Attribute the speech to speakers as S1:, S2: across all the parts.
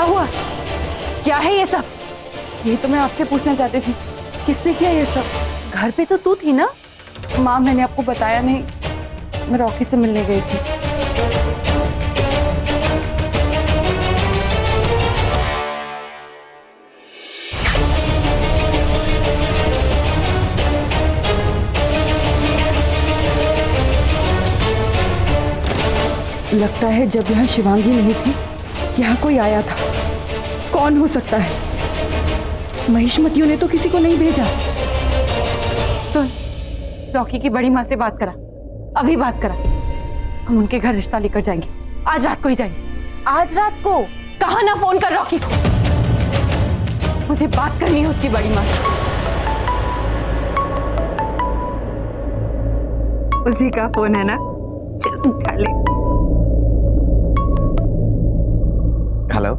S1: हुआ? क्या है ये सब? ये तो मैं आपसे पूछना चाहती थी, किसने किया ये सब? घर पे तो तू थी ना? माँ, मैंने आपको बताया नहीं, मैं रॉकी से मिलने गई थी। लगता है जब यहाँ शिवांगी नहीं थी, यहाँ कोई आया था। कौन हो सकता है? महिष्मतियों ने तो किसी को नहीं भेजा। सुन, रॉकी की बड़ी माँ से बात करा, अभी बात करा। हम उनके घर रिश्ता लेकर जाएंगे, आज रात को ही जाएंगे। आज रात को? कहा ना फोन कर रॉकी को, मुझे बात करनी है उसकी बड़ी माँ से।
S2: उसी का फोन है ना, चल उठा ले।
S3: हेलो।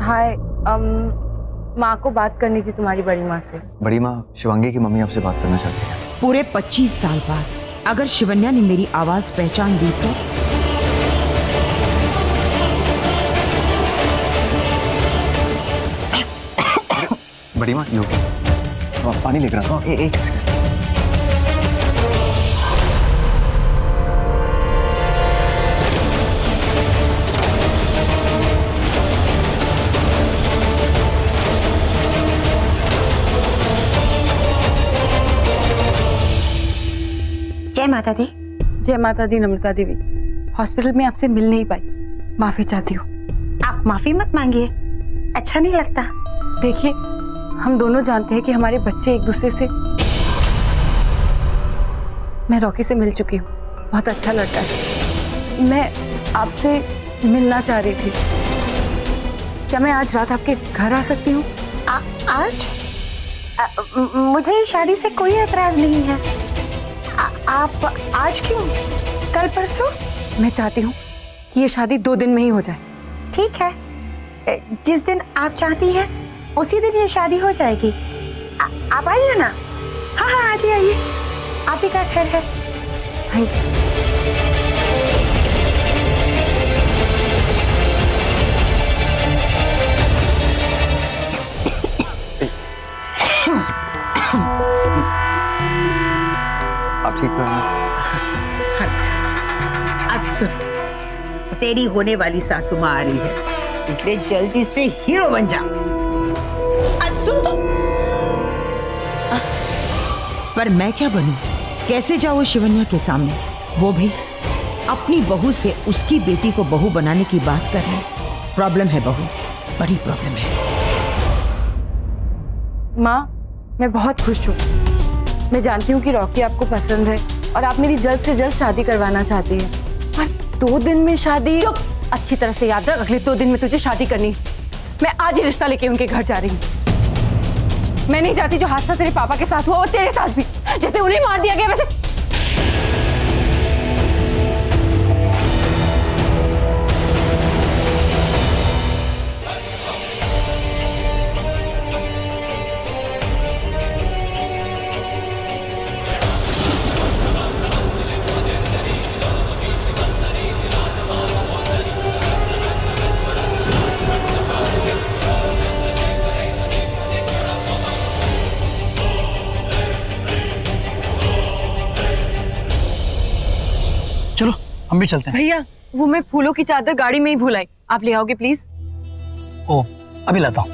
S1: हाय, माँ को बात करनी थी तुम्हारी बड़ी माँ से।
S3: बड़ी माँ, शिवांगी की मम्मी आपसे बात करना चाहती है।
S2: पूरे 25 साल बाद अगर शिवन्या ने मेरी आवाज पहचान ली तो?
S3: बड़ी माँ, लो पानी लेकर आता हूँ, एक सेकंड।
S2: जय माता दी।
S1: जय माता दी नम्रता देवी। हॉस्पिटल में आपसे मिल नहीं पाई, माफी चाहती हूँ।
S2: आप माफी मत मांगिए, अच्छा नहीं लगता।
S1: देखिए, हम दोनों जानते हैं कि हमारे बच्चे एक दूसरे से। मैं रॉकी से मिल चुकी हूँ, बहुत अच्छा लड़का है। मैं आपसे मिलना चाह रही थी। क्या मैं आज रात आपके घर आ सकती हूँ?
S2: आज? मुझे शादी से कोई एतराज नहीं है। आप आज क्यों? कल परसों?
S1: मैं चाहती हूँ कि ये शादी 2 दिन में ही हो जाए।
S2: ठीक है, जिस दिन आप चाहती हैं उसी दिन ये शादी हो जाएगी। आप आइए ना। हाँ हाँ, आइए आइए, आप ही का घर है।
S1: Thank you.
S3: आप ठीक है?
S2: अब सुन, तेरी होने वाली सासू माँ आ रही है, इसलिए जल्दी से हीरो बन जा। सुन तो। पर मैं क्या बनूं? कैसे जाऊं शिवन्या के सामने? वो भी अपनी बहू से उसकी बेटी को बहू बनाने की बात कर रही। प्रॉब्लम है बहू, बड़ी प्रॉब्लम है।
S1: माँ, मैं बहुत खुश हूँ। मैं जानती हूँ कि रॉकी आपको पसंद है और आप मेरी जल्द से जल्द शादी करवाना चाहती हैं। पर 2 दिन में शादी? चुप! अच्छी तरह से याद रख, अगले 2 दिन में तुझे शादी करनी है। मैं आज ही रिश्ता लेके उनके घर जा रही हूँ। मैं नहीं चाहती जो हादसा तेरे पापा के साथ हुआ वो तेरे साथ भी। जैसे उन्हें मार दिया गया वैसे।
S4: चलो हम भी चलते हैं।
S1: भैया, वो मैं फूलों की चादर गाड़ी में ही भूल आई, आप ले आओगे प्लीज?
S4: ओ, अभी लाता हूँ।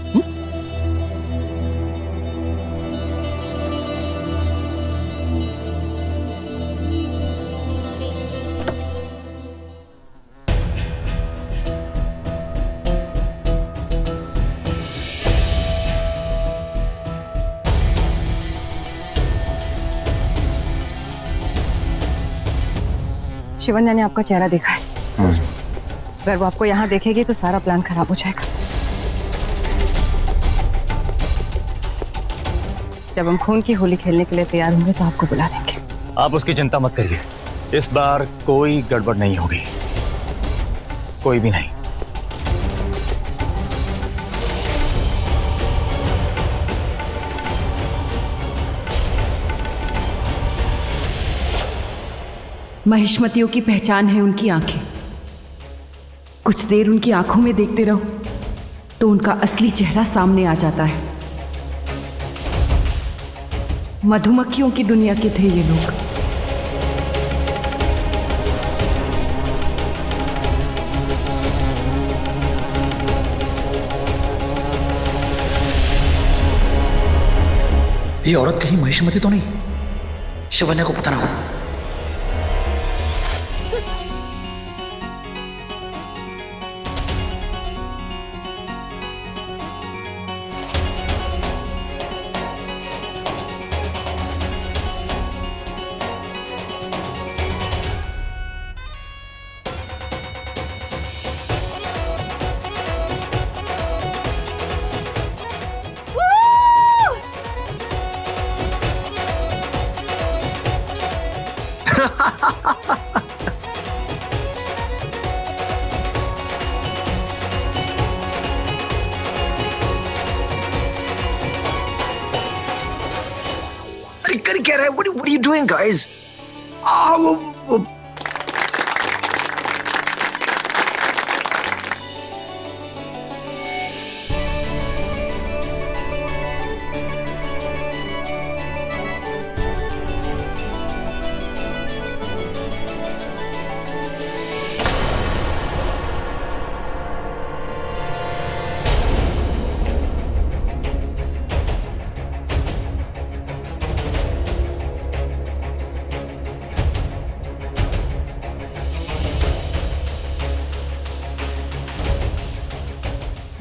S1: शिवन्या ने आपका चेहरा देखा है। अगर वो आपको यहाँ देखेगी तो सारा प्लान खराब हो जाएगा। जब हम खून की होली खेलने के लिए तैयार होंगे तो आपको बुला लेंगे।
S5: आप उसकी चिंता मत करिए, इस बार कोई गड़बड़ नहीं होगी, कोई भी नहीं।
S1: महिष्मतियों की पहचान है उनकी आंखें। कुछ देर उनकी आंखों में देखते रहो, तो उनका असली चेहरा सामने आ जाता है। मधुमक्खियों की दुनिया के थे ये लोग।
S6: ये औरत कहीं महिष्मती तो नहीं? शिवन्या को पता ना हो। अरे कर क्या रहा है? What are you doing, guys? वो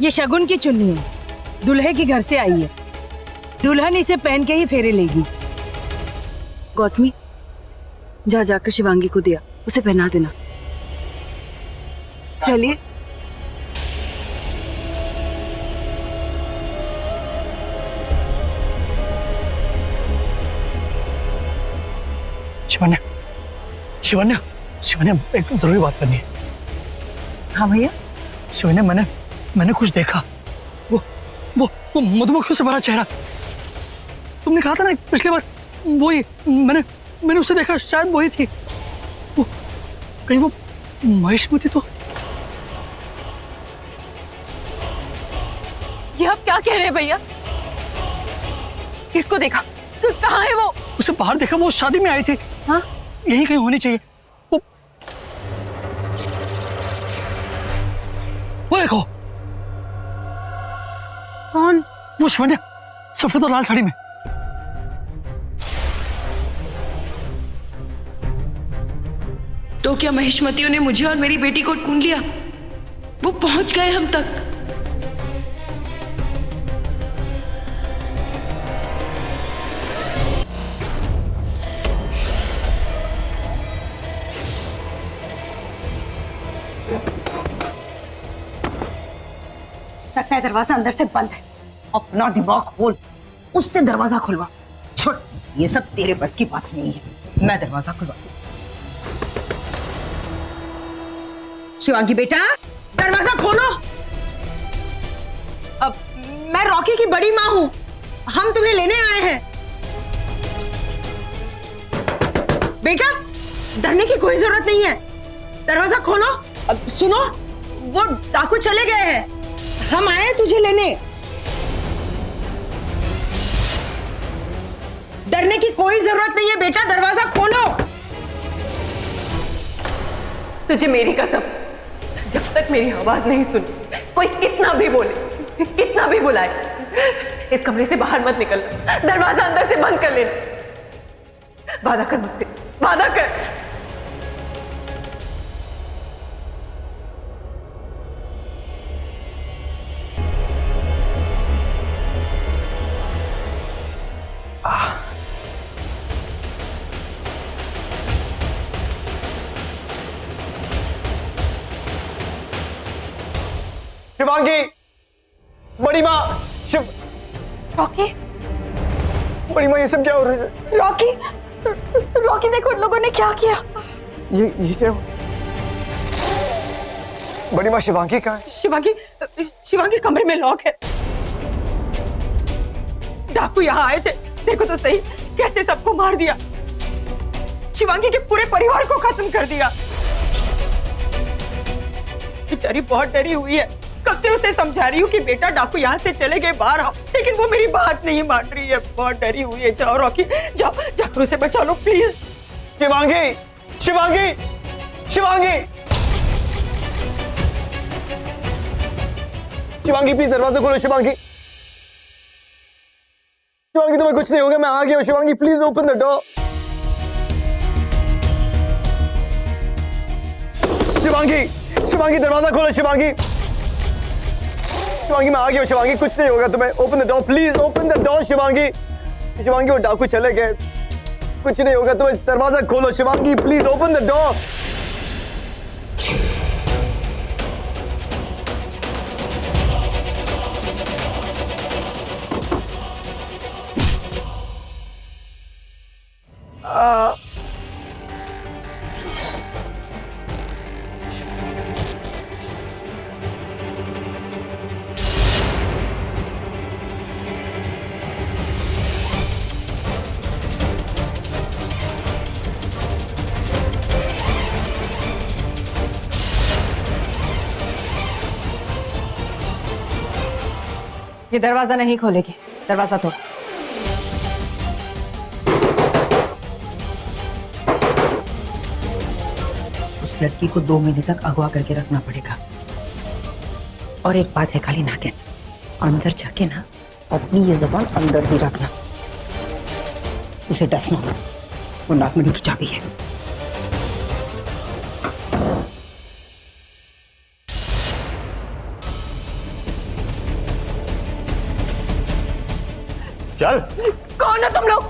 S7: ये शगुन की चुन्नी है, दूल्हे के घर से आई है। दुल्हन इसे पहन के ही फेरे लेगी।
S8: गौतमी, जा जाकर शिवांगी को दिया, उसे पहना देना। चलिए।
S4: शिवन्या, शिवन्या, शिवन्या, एक जरूरी बात करनी है।
S8: हाँ भैया।
S4: शिवन्या, मैंने कुछ देखा। वो मधुमक्खियों से भरा चेहरा। तुमने कहा था ना पिछली बार, वही मैंने उसे देखा, शायद वही थी। वो कहीं वो महिष्मती तो।
S8: ये आप क्या कह रहे हैं भैया? किसको देखा? कहाँ है वो?
S4: उसे बाहर देखा, वो शादी में आई थी।
S8: हाँ,
S4: यही कहीं होनी चाहिए। वो देखो।
S8: कौन?
S4: वो शिवन्या, सफेद और लाल साड़ी में।
S9: तो क्या महिष्मतियों ने मुझे और मेरी बेटी को ढूंढ लिया? वो पहुंच गए हम तक।
S2: लगता है दरवाजा अंदर से बंद है। अपना दिमाग खोल, उससे दरवाजा खुलवा। छोड़, ये सब तेरे बस की बात नहीं है। मैं दरवाजा खुलवा। शिवांगी बेटा, दरवाजा खोलो। अब मैं रॉकी की बड़ी माँ हूं, हम तुम्हें लेने आए हैं। बेटा, डरने की कोई जरूरत नहीं है, दरवाजा खोलो। अब सुनो, वो डाकू चले गए हैं, हम आए हैं तुझे लेने। डरने की कोई जरूरत नहीं है बेटा, दरवाजा खोलो।
S8: तुझे मेरी कसम, जब तक मेरी आवाज नहीं सुनी, कोई कितना भी बोले, कितना भी बुलाए, इस कमरे से बाहर मत निकल। दरवाजा अंदर से बंद कर लेना। वादा कर मुझसे, वादा कर।
S3: शिवांगी, बड़ी माँ,
S8: रॉकी,
S3: बड़ी माँ, ये सब क्या हो रहा है?
S8: रॉकी, रॉकी देखो उन लोगों ने क्या किया।
S3: ये क्या हुआ? बड़ी माँ, शिवांगी कहाँ है?
S2: शिवांगी कमरे में लॉक है। डाकू यहाँ आए थे, देखो तो सही कैसे सबको मार दिया। शिवांगी के पूरे परिवार को खत्म कर दिया। बेचारी बहुत डरी हुई है,
S10: कब से उसे समझा रही हूँ कि बेटा डाकू यहाँ से चले गए, बाहर आओ, लेकिन वो मेरी बात नहीं मान रही है। बहुत डरी हुई है। जाओ रॉकी, जाओ जाकर उसे बचा लो प्लीज।
S3: शिवांगी, शिवांगी, शिवांगी, शिवांगी प्लीज दरवाजा खोलो। शिवांगी, शिवांगी तुम्हें कुछ नहीं होगा, मैं आ गया हूँ। Shivangi please open the door. Shivangi, Shivangi दरवाजा खोलो। शिवांगी, शिवांगी मैं आ गया हूँ। शिवांगी कुछ नहीं होगा तुम्हें, open the door please, open the door. Shivangi, Shivangi वो डाकू चले गए, कुछ नहीं होगा तुम्हें, दरवाजा खोलो। Shivangi please open the door.
S8: ये दरवाजा नहीं खोलेगी, दरवाजा तोड़।
S2: उस लड़की को 2 महीने तक अगवा करके रखना पड़ेगा। और एक बात है खाली नागिन, अंदर जाके ना अपनी ये जबान अंदर ही रखना, उसे डसना मत, वो नागमणि की चाबी है।
S5: चल,
S8: कौन हो तुम लोग?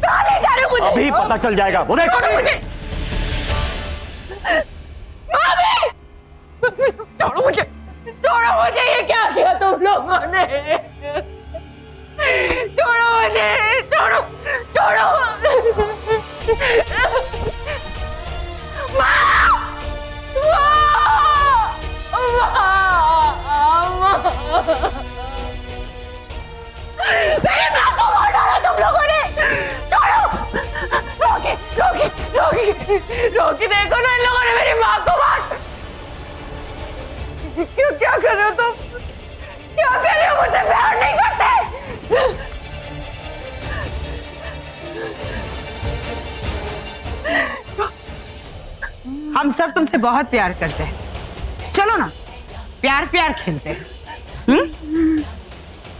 S8: कहाँ ले जा रहे हो मुझे?
S5: अभी पता चल जाएगा। बोले
S8: छोड़ो मुझे, मामी! छोड़ो मुझे, छोड़ो मुझे, ये क्या किया तुम लोगों ने? छोड़ो मुझे, छोड़ो, छोड़ो। माँ! मेरी माँ को मार डाला तुम लोगों ने। छोड़ो, रोकी, रोकी, रोकी, रोकी, देखो ना इन लोगों ने मेरी माँ को मार। क्यों, क्या कर रहे हो तुम? क्या कर रहे हो? मुझसे प्यार नहीं करते?
S2: हम सब तुमसे बहुत प्यार करते हैं, चलो ना प्यार प्यार खेलते हैं।